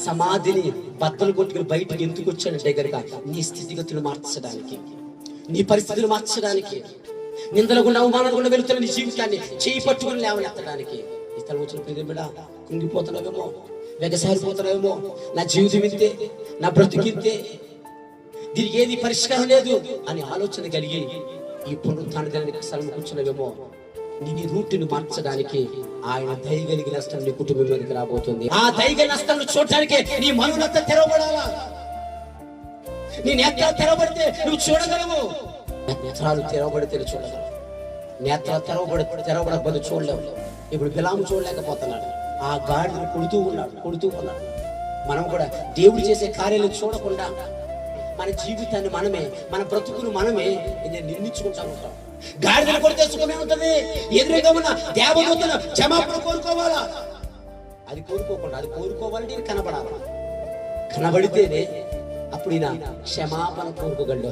సమాధిని బద్దలు కొట్టుకుని బయటకు ఎందుకు వచ్చాడంటే గనుక నీ స్థితిగతులు మార్చడానికి, నీ పరిస్థితులు మార్చడానికి, నిందలు గుండా అవమానాలు గుండా వెళుతున్న నీ జీవితాన్ని చేయి పట్టుకుని లేవనెత్తడానికి. ఈ తల వచ్చిన ప్రియమిడా కుంగిపోతున్నావేమో, వెగసారిపోతున్నావేమో, నా జీవితం ఇంతే, నా బ్రతుకింతే, దీనికి ఏది పరిష్కారం లేదు అని ఆలోచన కలిగి ఈ పునరుత్థాన దినానికి స్థలం కూర్చున్నావేమో. నీ రూట్ని మార్చడానికి ఆయన దయగలిగిన నష్టం నీ కుటుంబం మీదకి రాబోతుంది. ఆ దయగలిగిన నష్టాన్ని చూడటానికి నీ మనోనంతా తెరవబడాలా. నీ నేత్రాలు తెరవబడితే నువ్వు చూడగలవు. నేత్రాలు తెరవబడితే చూడగలవు. నేత్రాలు తెరవబడకపోతే చూడలేవు. ఇప్పుడు బిలాము చూడలేకపోతున్నాడు, ఆ గాడిని కొడుతూ ఉన్నాడు. మనం కూడా దేవుడు చేసే కార్యాలు చూడకుండా మన జీవితాన్ని మనమే, మన బ్రతుకును మనమే నిర్మించుకుంటా ఉంటాం. గాడిదలు కొడితే సుఖమే ఉంటుంది. ఎదురుగా ఉన్న దేవదూతల క్షమాపణ కోరుకోవాలా? అది కోరుకోవాలంటే కనబడాలి. కనబడితేనే అప్పుడు ఈయన క్షమాపణ కోరుకోగలడు.